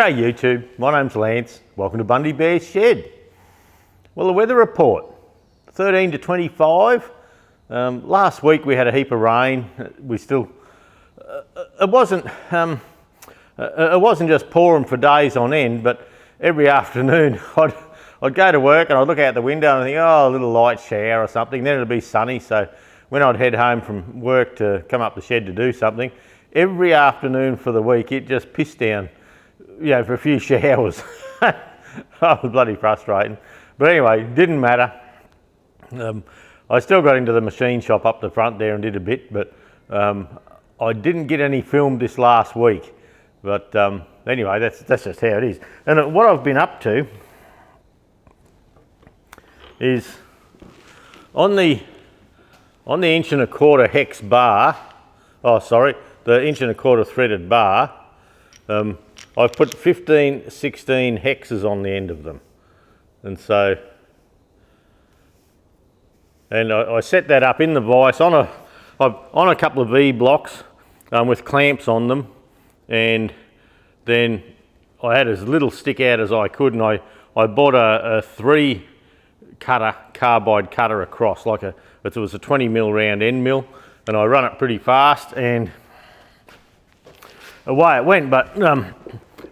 G'day YouTube, my name's Lance. Welcome to Bundy Bear's Shed. Well, the weather report, 13 to 25. Last week we had a heap of rain. It wasn't just pouring for days on end, but every afternoon I'd go to work and I'd look out the window and think, oh, a little light shower or something. Then it'd be sunny. So when I'd head home from work to come up the shed to do something, every afternoon for the week it just pissed down, for a few showers. That was bloody frustrating. But anyway, didn't matter. I still got into the machine shop up the front there and did a bit, but I didn't get any film this last week. But anyway, that's just how it is. And what I've been up to is on the 1 1/4 hex bar, the 1 1/4 threaded bar, I've put 15, 16 hexes on the end of them. And so, I set that up in the vise on a couple of V blocks with clamps on them, and then I had as little stick out as I could, and I bought a 3 cutter, carbide cutter across, it was a 20mm round end mill, and I run it pretty fast and away it went. But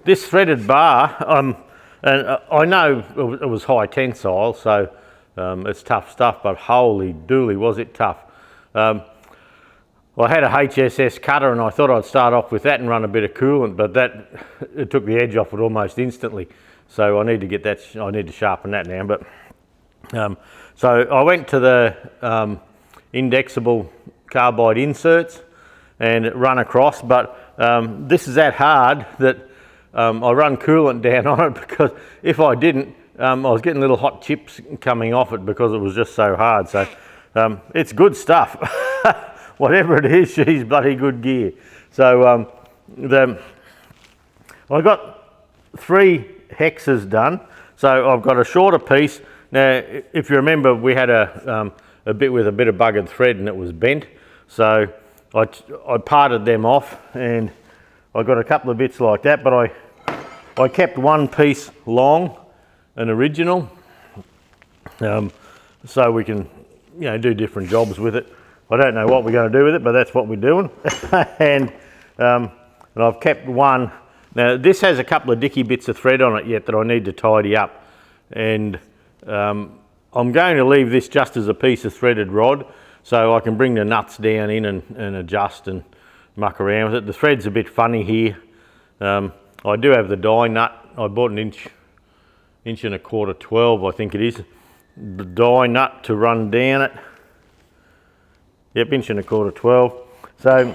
this threaded bar, and I know it was high tensile, so it's tough stuff, but holy dooly was it tough. I had a HSS cutter and I thought I'd start off with that and run a bit of coolant, but it took the edge off it almost instantly. So I need to sharpen that now. But so I went to the indexable carbide inserts and run across, but this is that hard that I run coolant down on it, because if I didn't, I was getting little hot chips coming off it because it was just so hard. So it's good stuff. Whatever it is, she's bloody good gear. So I got 3 hexes done. So I've got a shorter piece. Now, if you remember, we had a bit with a bit of buggered thread and it was bent. So I parted them off and I got a couple of bits like that, but I kept one piece long and original, so we can do different jobs with it. I don't know what we're going to do with it, but that's what we're doing. and I've kept one. Now this has a couple of dicky bits of thread on it yet that I need to tidy up, and I'm going to leave this just as a piece of threaded rod, so I can bring the nuts down in and adjust and muck around with it. The thread's a bit funny here. I do have the die nut. I bought an 1 1/4 12, I think it is. The die nut to run down it. Yep, 1 1/4 12. So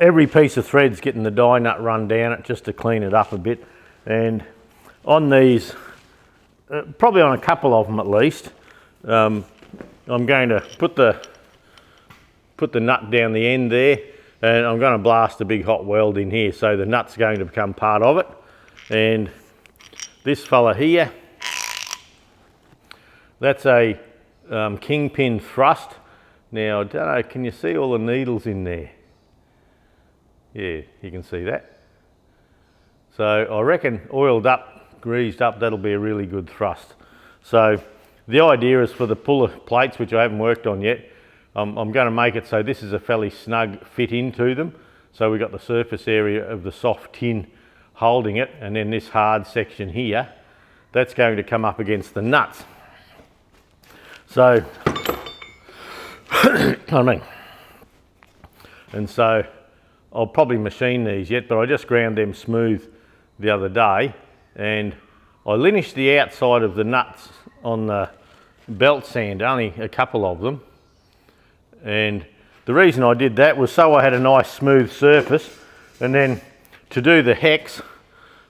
every piece of thread's getting the die nut run down it just to clean it up a bit. And on these, probably on a couple of them at least, I'm going to put the nut down the end there, and I'm going to blast a big hot weld in here, so the nut's going to become part of it. And this fella here, that's a kingpin thrust. Now, I don't know, can you see all the needles in there? Yeah, you can see that. So I reckon oiled up, greased up, that'll be a really good thrust. So the idea is for the puller plates, which I haven't worked on yet, I'm going to make it so this is a fairly snug fit into them. So we've got the surface area of the soft tin holding it, and then this hard section here, that's going to come up against the nuts. So, and so I'll probably machine these yet, but I just ground them smooth the other day, and I linished the outside of the nuts on the belt sand, only a couple of them. And the reason I did that was so I had a nice smooth surface, and then to do the hex,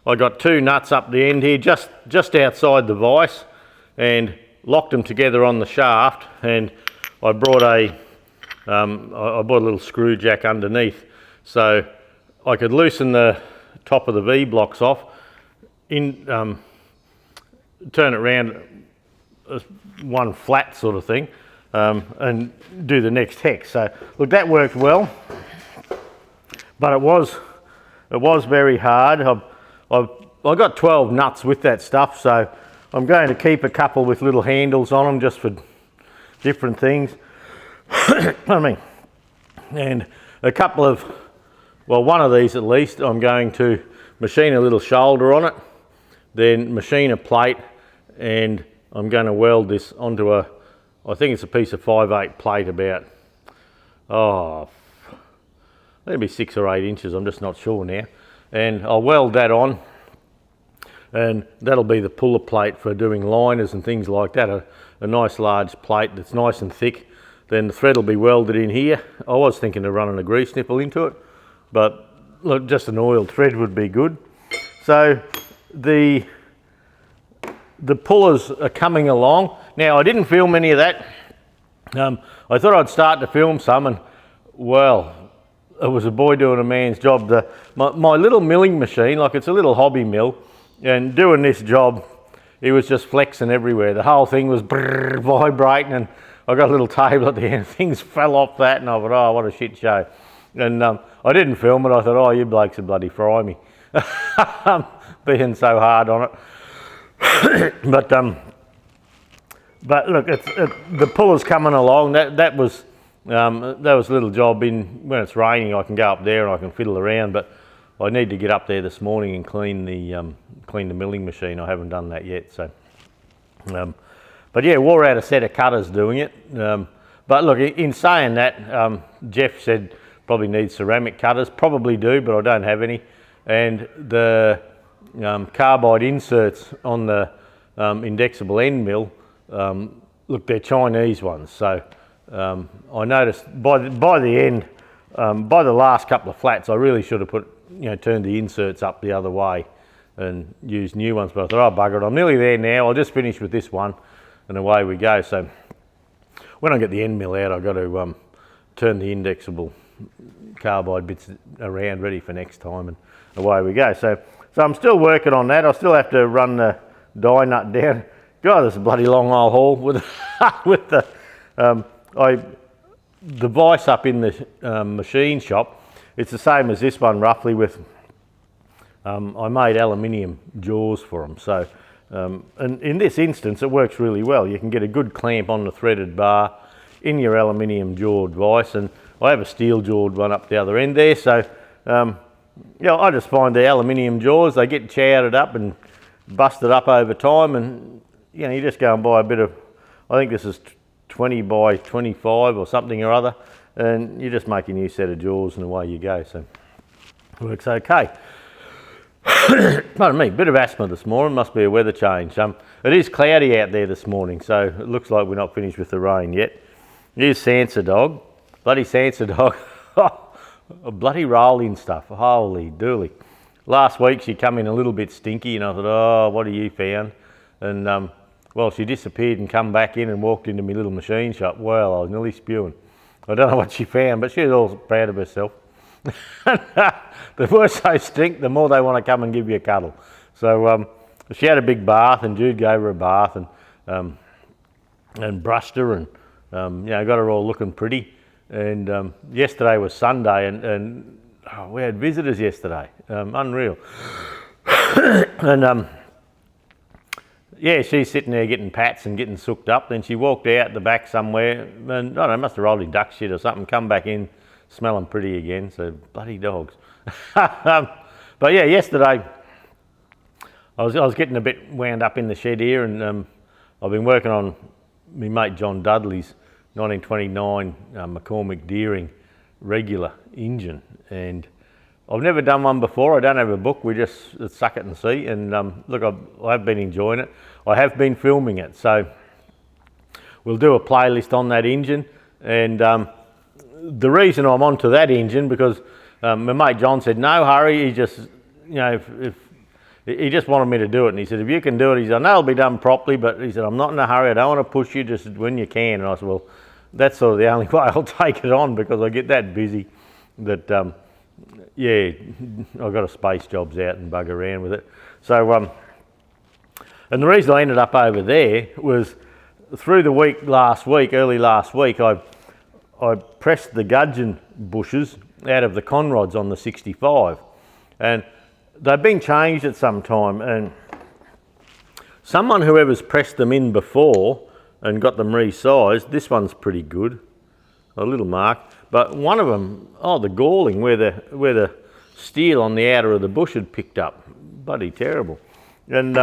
I got 2 nuts up the end here, just outside the vise, and locked them together on the shaft, and I brought I bought a little screw jack underneath, so I could loosen the top of the V blocks off, turn it round one flat sort of thing, and do the next hex. So look, that worked well, but it was very hard. I got 12 nuts with that stuff, so I'm going to keep a couple with little handles on them just for different things. I mean, and a couple of, well, one of these at least, I'm going to machine a little shoulder on it, then machine a plate, and I'm going to weld this onto a, I think it's a piece of 5/8 plate about, maybe 6 or 8 inches, I'm just not sure now. And I'll weld that on, and that'll be the puller plate for doing liners and things like that, a nice large plate that's nice and thick. Then the thread will be welded in here. I was thinking of running a grease nipple into it, but look, just an oiled thread would be good. So the pullers are coming along. Now, I didn't film any of that. I thought I'd start to film some, and well, it was a boy doing a man's job. My little milling machine, like it's a little hobby mill, and doing this job, it was just flexing everywhere. The whole thing was vibrating, and I got a little table at the end. Things fell off that, and I thought, oh, what a shit show. And I didn't film it. I thought, oh, you blokes would bloody fry me. Being so hard on it. But look, the puller's coming along. That was a little job. When it's raining, I can go up there and I can fiddle around, but I need to get up there this morning and clean the milling machine. I haven't done that yet. So, but yeah, wore out a set of cutters doing it. But look, in saying that, Jeff said probably need ceramic cutters. Probably do, but I don't have any. And the carbide inserts on the indexable end mill, look, they're Chinese ones. So I noticed by the end, by the last couple of flats, I really should have turned the inserts up the other way and used new ones. But I thought, oh, bugger it, I'm nearly there now. I'll just finish with this one, and away we go. So when I get the end mill out, I've got to turn the indexable carbide bits around ready for next time, and away we go. So I'm still working on that. I still have to run the die nut down. God, this is a bloody long old haul with with the vice up in the machine shop. It's the same as this one roughly. With I made aluminium jaws for them. So and in this instance, it works really well. You can get a good clamp on the threaded bar in your aluminium jawed vice, and I have a steel jawed one up the other end there. So I just find the aluminium jaws, they get chowdered up and busted up over time, and you just go and buy a bit of, I think this is 20 by 25 or something or other, and you just make a new set of jaws and away you go. So it works okay. Pardon me, bit of asthma this morning, must be a weather change. It is cloudy out there this morning, so it looks like we're not finished with the rain yet. Here's Sansa dog, bloody Sansa dog. Bloody rolling stuff, holy dooly. Last week she come in a little bit stinky, and I thought, oh, what have you found? And well, she disappeared and come back in and walked into my little machine shop. Well, I was nearly spewing. I don't know what she found, but she was all proud of herself. The worse they stink, the more they want to come and give you a cuddle. So she had a big bath, and Jude gave her a bath and brushed her, and got her all looking pretty. And yesterday was Sunday, and we had visitors yesterday. Unreal. And she's sitting there getting pats and getting sooked up. Then she walked out the back somewhere, and I don't know, must have rolled in duck shit or something, come back in smelling pretty again. So bloody dogs. But yeah, yesterday I was getting a bit wound up in the shed here, and I've been working on my mate John Dudley's 1929 McCormick Deering regular engine, and I've never done one before. I don't have a book, we just suck it and see. And look, I have been enjoying it. I have been filming it, so we'll do a playlist on that engine. And the reason I'm onto that engine, because my mate John said no hurry. He just, if he just wanted me to do it, and he said, if you can do it, he said, I know it'll be done properly, but he said, I'm not in a hurry, I don't want to push you, just when you can. And I said, well, that's sort of the only way I'll take it on, because I get that busy that I've got to space jobs out and bug around with it. So and the reason I ended up over there was through the week early last week, I pressed the gudgeon bushes out of the conrods on the 65, and they've been changed at some time, and someone whoever's pressed them in before and got them resized, this one's pretty good, a little mark, but one of them, oh, the galling where the steel on the outer of the bush had picked up, bloody terrible. And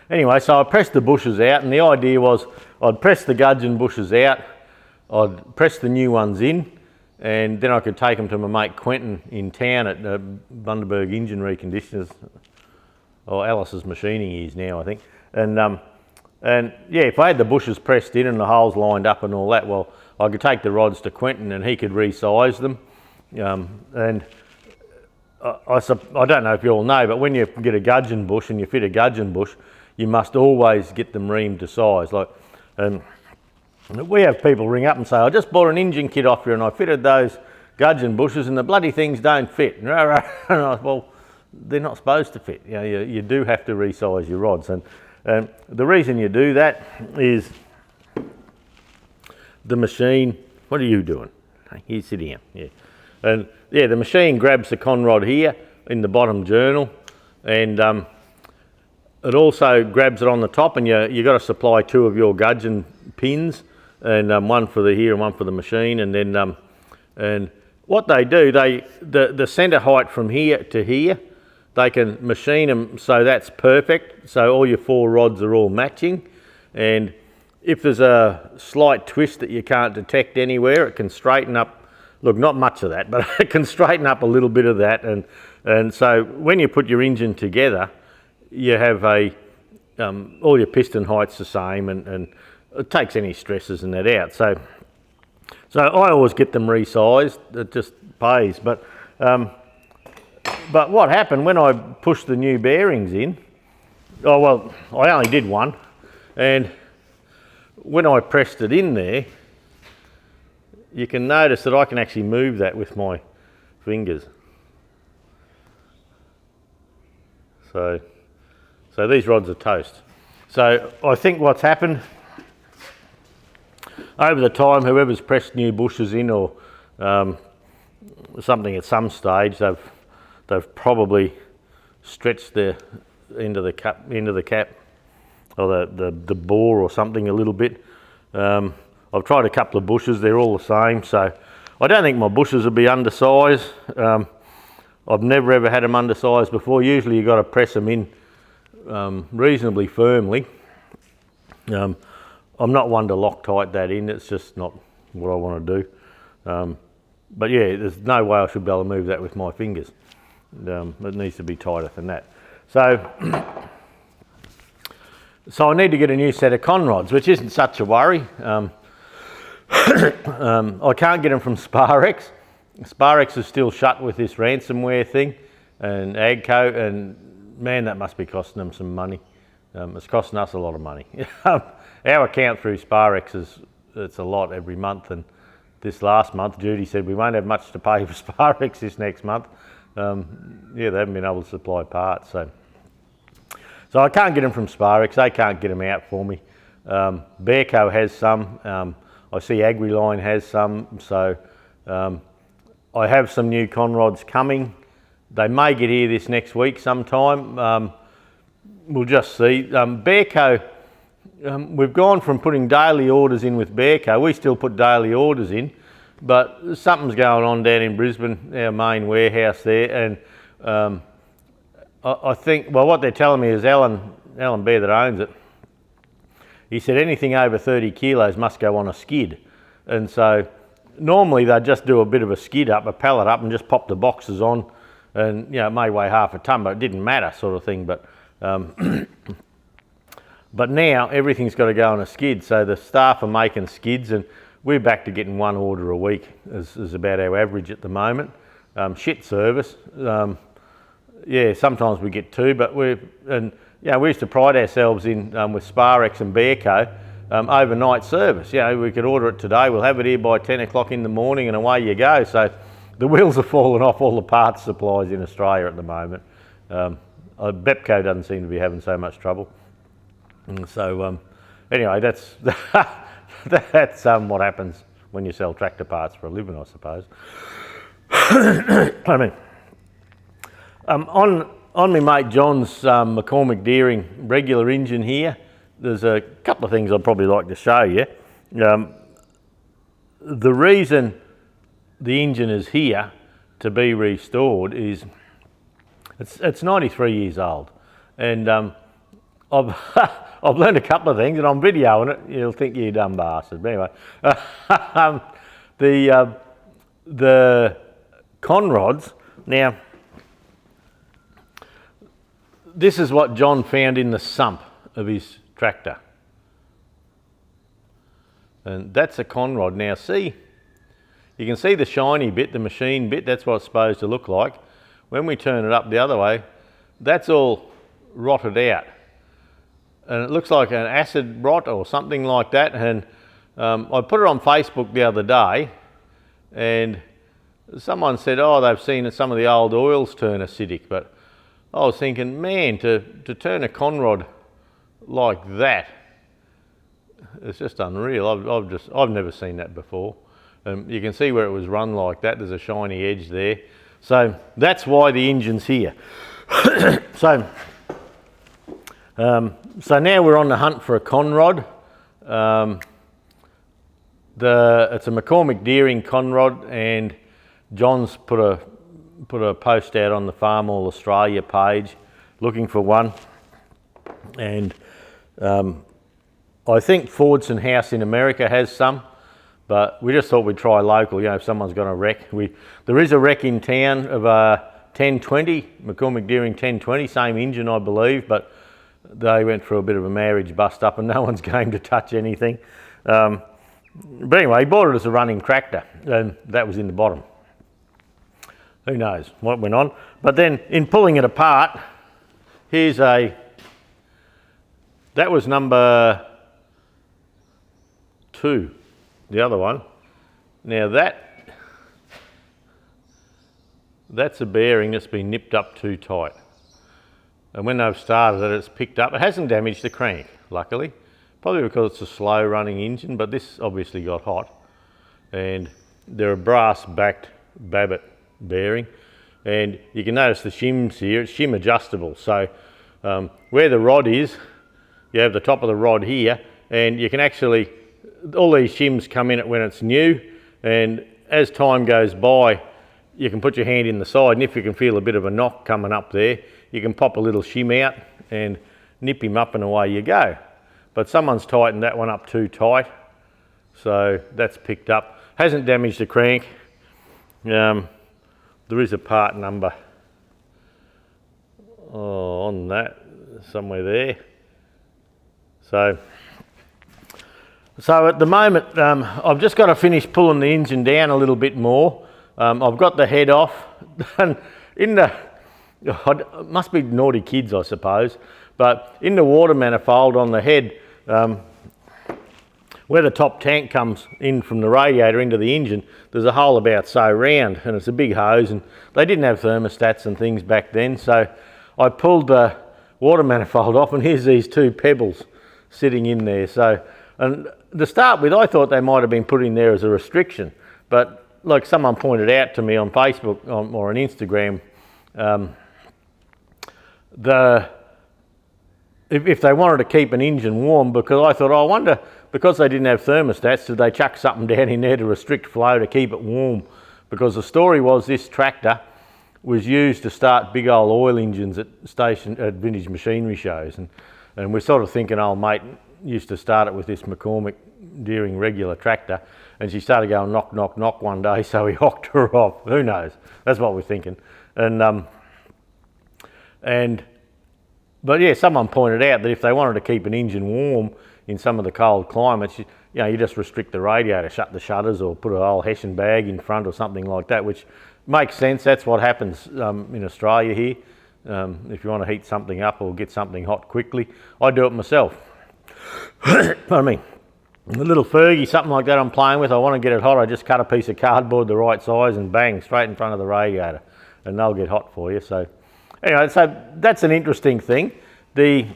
anyway, so I pressed the bushes out, and the idea was I'd press the gudgeon bushes out, I'd press the new ones in, and then I could take them to my mate Quentin in town at Bundaberg Engine Reconditioners, or Alice's Machining he is now, I think. And yeah, if I had the bushes pressed in and the holes lined up and all that, well, I could take the rods to Quentin and he could resize them. And I don't know if you all know, but when you get a gudgeon bush and you fit a gudgeon bush, you must always get them reamed to size. Like, we have people ring up and say, I just bought an engine kit off you and I fitted those gudgeon bushes and the bloody things don't fit. And I was, well, they're not supposed to fit. You know, you do have to resize your rods. And the reason you do that is the machine, what are you doing? Here, sit here. Yeah. And yeah, the machine grabs the conrod here in the bottom journal, and it also grabs it on the top, and you got to supply 2 of your gudgeon pins, and one for the here and one for the machine. And then and what they do, the centre height from here to here, they can machine them so that's perfect, so all your 4 rods are all matching. And if there's a slight twist that you can't detect anywhere, it can straighten up. Look, not much of that, but it can straighten up a little bit of that. And so when you put your engine together, you have all your piston height's the same, and it takes any stresses and that out. So I always get them resized. It just pays. But what happened when I pushed the new bearings in? Oh well, I only did one, and when I pressed it in there, you can notice that I can actually move that with my fingers. So these rods are toast. So I think what's happened over the time, whoever's pressed new bushes in or something at some stage, they've probably stretched the end of the cap or the bore or something a little bit. I've tried a couple of bushes, they're all the same, so I don't think my bushes will be undersized. I've never ever had them undersized before. Usually you've got to press them in reasonably firmly. I'm not one to Loctite that in, it's just not what I want to do. But yeah, there's no way I should be able to move that with my fingers. It needs to be tighter than that. So I need to get a new set of conrods, which isn't such a worry. I can't get them from Sparex. Sparex is still shut with this ransomware thing, and Agco, and man, that must be costing them some money. It's costing us a lot of money. Our account through Sparex it's a lot every month, and this last month Judy said we won't have much to pay for Sparex this next month. Yeah, they haven't been able to supply parts, so I can't get them from Sparex. They can't get them out for me. Bearco has some. I see AgriLine has some, so I have some new conrods coming. They may get here this next week sometime. We'll just see. Bearco, we've gone from putting daily orders in with Bearco. We still put daily orders in, but something's going on down in Brisbane, our main warehouse there, and I think, well, what they're telling me is Alan Bear that owns it, he said anything over 30 kilos must go on a skid. And so normally they just do a bit of a skid up, a pallet up, and just pop the boxes on, and you know, it may weigh half a tonne, but it didn't matter, sort of thing. But but now everything's got to go on a skid, so the staff are making skids, and we're back to getting 1 order a week is about our average at the moment. Shit service. Yeah, sometimes we get 2, but we used to pride ourselves in with Sparex and Bearco overnight service. You know, we could order it today, we'll have it here by 10 o'clock in the morning, and away you go. So the wheels are falling off all the parts supplies in Australia at the moment. Bepco doesn't seem to be having so much trouble. And so anyway, that's that's what happens when you sell tractor parts for a living, I suppose. I mean, On my mate John's McCormick Deering regular engine here, there's a couple of things I'd probably like to show you. The reason the engine is here to be restored is it's 93 years old, and I've I've learned a couple of things, and I'm videoing it. You'll think you're a dumb bastard, but anyway. The conrods. Now, this is what John found in the sump of his tractor, and that's a conrod. Now, see, you can see the shiny bit, the machine bit. That's what it's supposed to look like. When we turn it up the other way, that's all rotted out, and it looks like an acid rot or something like that. And I put it on Facebook the other day, and someone said, oh, they've seen some of the old oils turn acidic. But I was thinking, man, to turn a conrod like that, it's just unreal. I've never seen that before. You can see where it was run like that. There's a shiny edge there. So that's why the engine's here. So now we're on the hunt for a conrod. It's a McCormick Deering conrod, and John's put a post out on the Farm All Australia page looking for one, and I think Fordson House in America has some, but we just thought we'd try local. You know, if someone's got a wreck, there is a wreck in town of a 1020 McCormick Deering 1020, same engine I believe, but they went through a bit of a marriage bust up, and no one's game to touch anything. But anyway, he bought it as a running tractor, and that was in the bottom. Who knows what went on? But then in pulling it apart, that was number 2, the other one. Now that's a bearing that's been nipped up too tight. And when they've started it, it's picked up. It hasn't damaged the crank, luckily. Probably because it's a slow running engine, but this obviously got hot. And they're a brass backed Babbitt bearing. And you can notice the shims here, it's shim adjustable. So where the rod is, you have the top of the rod here, and you can actually, all these shims come in it when it's new, and as time goes by, you can put your hand in the side, and if you can feel a bit of a knock coming up there, you can pop a little shim out and nip him up, and away you go. But someone's tightened that one up too tight, so that's picked up. Hasn't damaged the crank. There is a part number on that, somewhere there. So at the moment, I've just got to finish pulling the engine down a little bit more. I've got the head off, and it must be naughty kids, I suppose, but in the water manifold on the head, where the top tank comes in from the radiator into the engine, there's a hole about so round, and it's a big hose, and they didn't have thermostats and things back then, so I pulled the water manifold off, and here's these 2 pebbles sitting in there. So, and to start with, I thought they might have been put in there as a restriction, but like someone pointed out to me on Facebook or on Instagram, if they wanted to keep an engine warm, because I thought, oh, I wonder, because they didn't have thermostats, did they chuck something down in there to restrict flow to keep it warm? Because the story was this tractor was used to start big old oil engines at vintage machinery shows, and we're sort of thinking old mate used to start it with this McCormick Deering regular tractor, and she started going knock, knock, knock one day, so he hocked her off. Who knows? That's what we're thinking. But yeah, someone pointed out that if they wanted to keep an engine warm in some of the cold climates, you just restrict the radiator, shut the shutters, or put a whole hessian bag in front or something like that, which makes sense. That's what happens in Australia here. If you want to heat something up or get something hot quickly, I do it myself. Pardon me. A little Fergie, something like that I'm playing with, I want to get it hot, I just cut a piece of cardboard the right size and bang, straight in front of the radiator, and they'll get hot for you. So anyway, so that's an interesting thing. The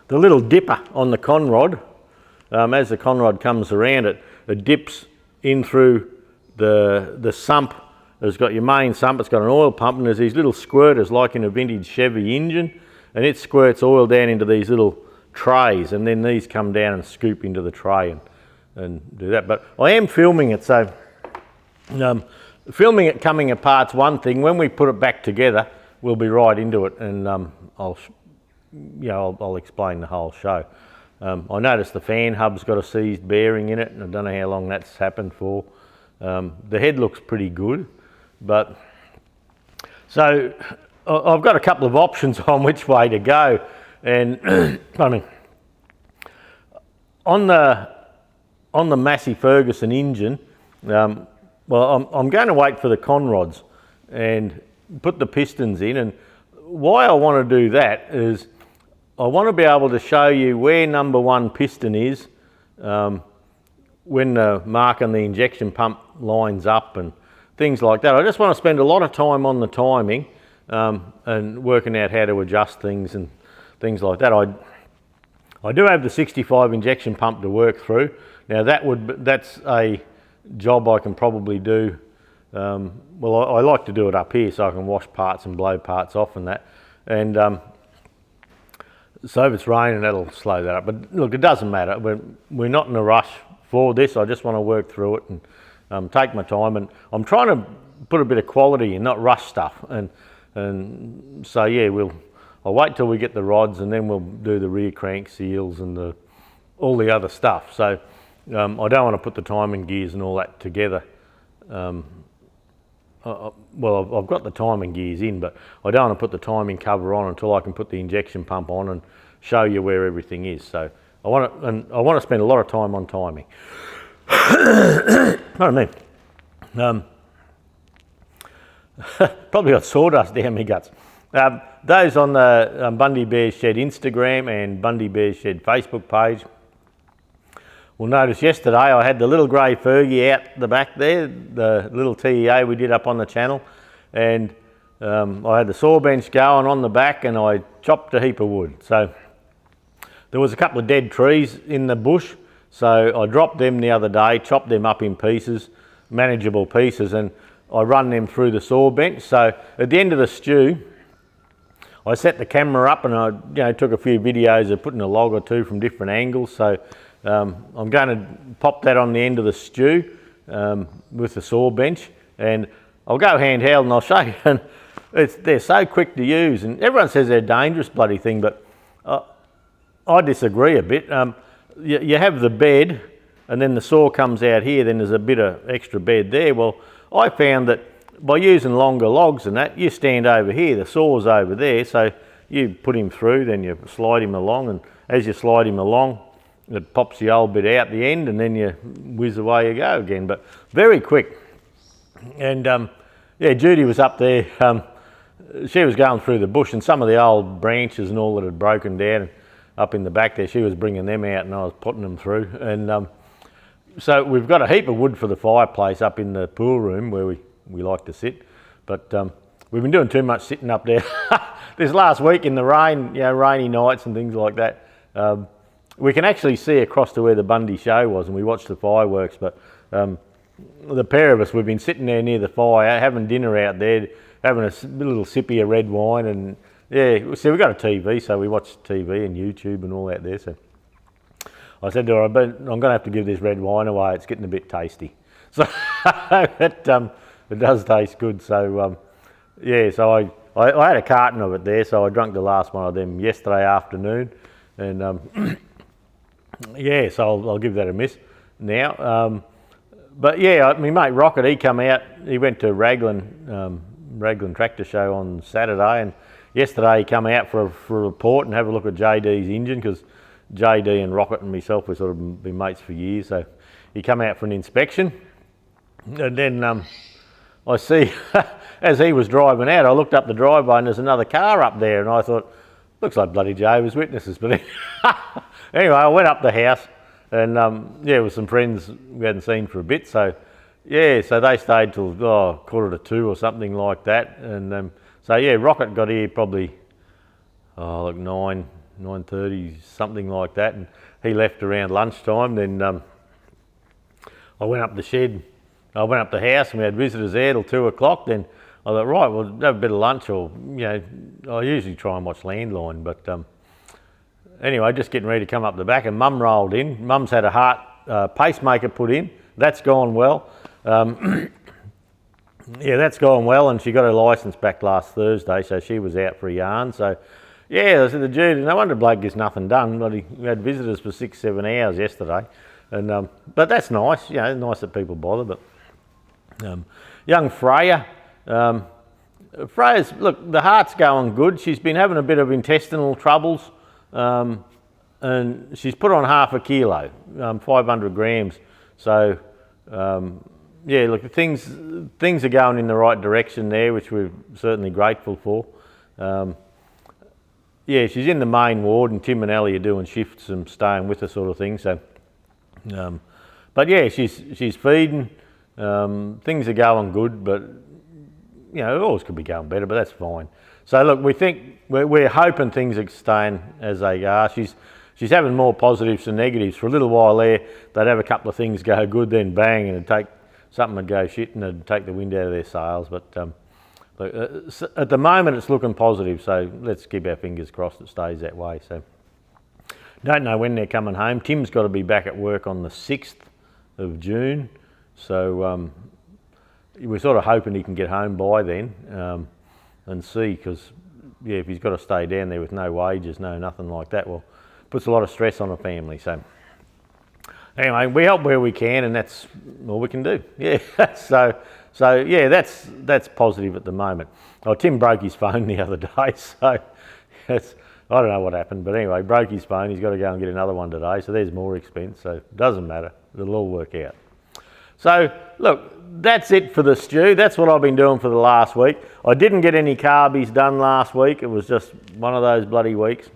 little dipper on the conrod, as the conrod comes around, it dips in through the sump has got your main sump, it's got an oil pump, and there's these little squirters like in a vintage Chevy engine, and it squirts oil down into these little trays, and then these come down and scoop into the tray and do that. But I am filming it, so filming it coming apart's one thing. When we put it back together, we'll be right into it, and I'll explain the whole show. I noticed the fan hub's got a seized bearing in it, and I don't know how long that's happened for. The head looks pretty good, but so I've got a couple of options on which way to go, and I mean, on the Massey Ferguson engine, well, I'm going to wait for the conrods and put the pistons in, and why I want to do that is I want to be able to show you where number one piston is when the mark on the injection pump lines up and things like that. I just want to spend a lot of time on the timing and working out how to adjust things and things like that. I do have the 65 injection pump to work through. Now that's a job I can probably do. Well, I like to do it up here so I can wash parts and blow parts off and that. And so if it's raining, that'll slow that up. But look, it doesn't matter. We're not in a rush for this. I just want to work through it and take my time. And I'm trying to put a bit of quality and not rush stuff. And so yeah, I'll wait till we get the rods, and then we'll do the rear crank seals and all the other stuff. So I don't want to put the timing gears and all that together. Well, I've got the timing gears in, but I don't want to put the timing cover on until I can put the injection pump on and show you where everything is. So I want to spend a lot of time on timing. Pardon me. Probably got sawdust down my guts. Those on the Bundy Bear Shed Instagram and Bundy Bear Shed Facebook page will notice yesterday I had the little grey Fergie out the back there, the little TEA we did up on the channel, and I had the saw bench going on the back, and I chopped a heap of wood. So there was a couple of dead trees in the bush, so I dropped them the other day, chopped them up in pieces, manageable pieces, and I run them through the saw bench. So at the end of the stew, I set the camera up and I took a few videos of putting a log or two from different angles. So I'm going to pop that on the end of the stew with the saw bench, and I'll go handheld and I'll show you. And they're so quick to use, and everyone says they're dangerous bloody thing, but I disagree a bit. You have the bed, and then the saw comes out here, then there's a bit of extra bed there. Well, I found that by using longer logs and that, you stand over here, the saw's over there, so you put him through, then you slide him along, and as you slide him along, it pops the old bit out the end, and then you whiz away you go again. But very quick. And yeah, Judy was up there. She was going through the bush, and some of the old branches and all that had broken down up in the back there, she was bringing them out, and I was putting them through. And so we've got a heap of wood for the fireplace up in the pool room where we like to sit. But we've been doing too much sitting up there. This last week in the rain, rainy nights and things like that. We can actually see across to where the Bundy show was, and we watched the fireworks. But the pair of us, we've been sitting there near the fire, having dinner out there, having a little sippy of red wine, and yeah, so we've got a TV, so we watch TV and YouTube and all that there. So I said to her, I'm going to have to give this red wine away, it's getting a bit tasty. So it does taste good. So yeah, so I had a carton of it there, so I drank the last one of them yesterday afternoon, and yeah, so I'll give that a miss now. But yeah, my mate Rocket, he come out, he went to Raglan Tractor Show on Saturday, and yesterday he come out for a report and have a look at JD's engine, because JD and Rocket and myself, we've sort of been mates for years, so he come out for an inspection. And then I see, as he was driving out, I looked up the driveway and there's another car up there, and I thought, looks like bloody Jehovah's Witnesses. But anyway, I went up the house, and yeah, with some friends we hadn't seen for a bit, so yeah, so they stayed till 1:45 or something like that. And so yeah, Rocket got here probably like 9:30, something like that, and he left around lunchtime. Then I went up the shed I went up to the house and we had visitors there till 2 o'clock. Then I thought, right, we'll have a bit of lunch, or, you know, I usually try and watch Landline, but anyway, just getting ready to come up the back, and Mum rolled in. Mum's had a heart pacemaker put in. That's gone well. Yeah, that's gone well, and she got her licence back last Thursday, so she was out for a yarn. So, yeah, I said to Judy, no wonder bloke gets nothing done. But we had visitors for 6-7 hours yesterday, and but that's nice. You know, nice that people bother. But young Freya, Freya's, look, the heart's going good. She's been having a bit of intestinal troubles, and she's put on half a kilo, 500 grams. So. Yeah, look, things are going in the right direction there, which we're certainly grateful for. Yeah, she's in the main ward, and Tim and Ellie are doing shifts and staying with her, sort of thing. So, but yeah, she's feeding. Things are going good, but you know, it always could be going better, but that's fine. So look, we're hoping things are staying as they are. She's having more positives than negatives. For a little while there, they'd have a couple of things go good, then bang, and it'd take something would go shit, and it'd take the wind out of their sails. But at the moment, it's looking positive. So let's keep our fingers crossed it stays that way. So don't know when they're coming home. Tim's got to be back at work on the 6th of June. So we're sort of hoping he can get home by then and see, because yeah, if he's got to stay down there with no wages, no nothing like that, well, puts a lot of stress on a family. So anyway, we help where we can, and that's all we can do. Yeah. So yeah, that's positive at the moment. Oh, Tim broke his phone the other day, so I don't know what happened, but anyway, broke his phone. He's got to go and get another one today, so there's more expense. So it doesn't matter. It'll all work out. So look, that's it for the stew. That's what I've been doing for the last week. I didn't get any carbies done last week. It was just one of those bloody weeks.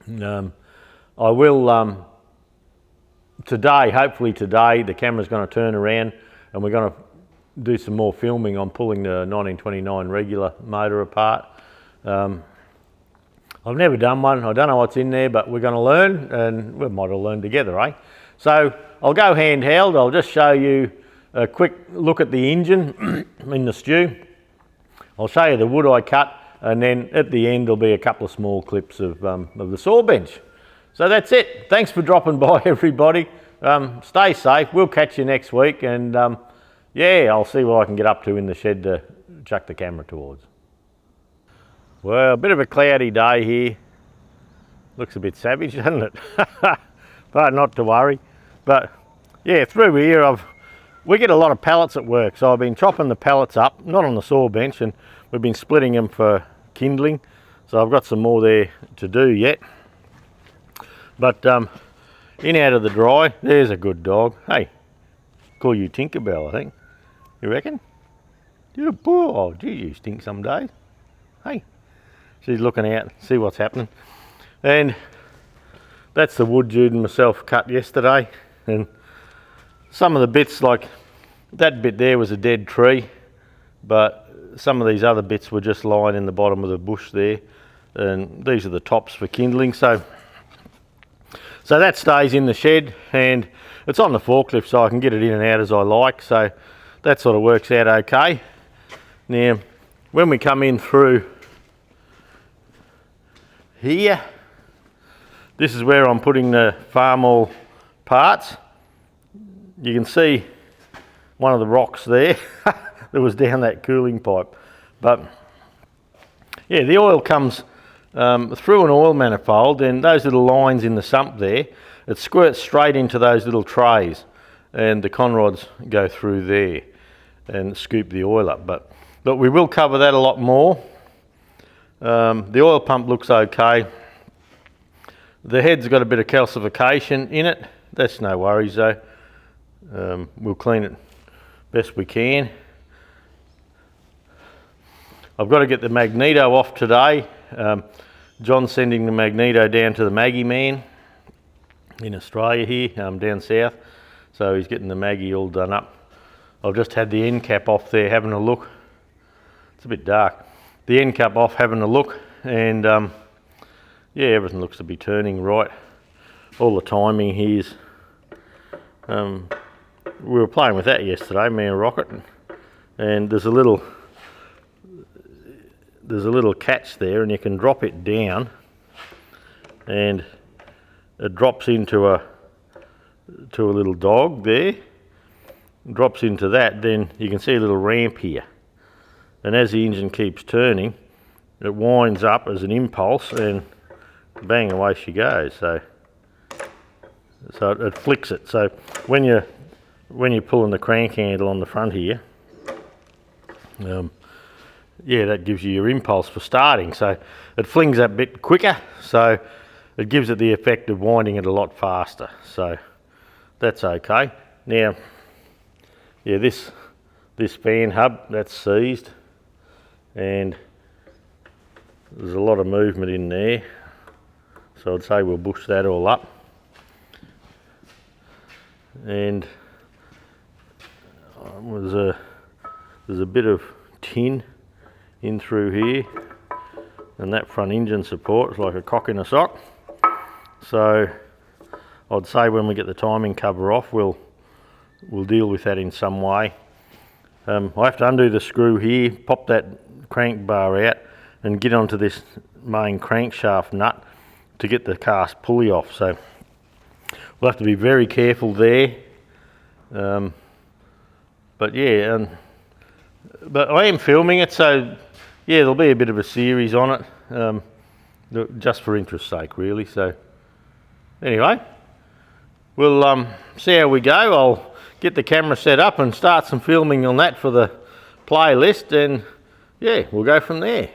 I will today, hopefully today, the camera's going to turn around and we're going to do some more filming on pulling the 1929 regular motor apart. I've never done one. I don't know what's in there, but we're going to learn, and we might all learn together, eh? So I'll go handheld. I'll just show you a quick look at the engine in the stew. I'll show you the wood I cut, and then at the end there'll be a couple of small clips of the saw bench. So that's it. Thanks for dropping by, everybody. Stay safe. We'll catch you next week, and yeah, I'll see what I can get up to in the shed to chuck the camera towards. Well, a bit of a cloudy day here. Looks a bit savage, doesn't it? But not to worry. But yeah, through here we get a lot of pallets at work, so I've been chopping the pallets up, not on the saw bench, and we've been splitting them for kindling. So I've got some more there to do yet. But in out of the dry, there's a good dog. Hey, call you Tinkerbell, I think. You reckon? You poor, oh gee, you stink some days. Hey, she's looking out, see what's happening. And that's the wood Jude and myself cut yesterday. And some of the bits, like that bit there was a dead tree, but some of these other bits were just lying in the bottom of the bush there. And these are the tops for kindling. So that stays in the shed, and it's on the forklift, so I can get it in and out as I like. So that sort of works out okay. Now, when we come in through here, this is where I'm putting the farm oil parts. You can see one of the rocks there that was down that cooling pipe. But yeah, the oil comes through an oil manifold, and those little lines in the sump there, it squirts straight into those little trays, and the conrods go through there and scoop the oil up. But look, we will cover that a lot more. The oil pump looks okay. The head's got a bit of calcification in it. That's no worries though. We'll clean it best we can. I've got to get the magneto off today. John's sending the magneto down to the Maggie man in Australia here, down south. So he's getting the Maggie all done up. I've just had the end cap off there having a look. It's a bit dark. The end cap off having a look, and yeah, everything looks to be turning right. All the timing here's we were playing with that yesterday, me and Rocket, and there's a little catch there, and you can drop it down, and it drops into a little dog there, drops into that. Then you can see a little ramp here, and as the engine keeps turning, it winds up as an impulse, and bang, away she goes. So it flicks it. So when you're pulling the crank handle on the front here, yeah, that gives you your impulse for starting. So it flings that bit quicker, so it gives it the effect of winding it a lot faster. So that's okay. Now, yeah, this fan hub, that's seized, and there's a lot of movement in there. So I'd say we'll bush that all up. And there's a bit of tin in through here, and that front engine support is like a cock in a sock. So I'd say when we get the timing cover off, we'll deal with that in some way. I have to undo the screw here, pop that crank bar out, and get onto this main crankshaft nut to get the cast pulley off. So we'll have to be very careful there. But yeah, but I am filming it, so yeah, there'll be a bit of a series on it, just for interest's sake, really. So anyway, we'll see how we go. I'll get the camera set up and start some filming on that for the playlist, and yeah, we'll go from there.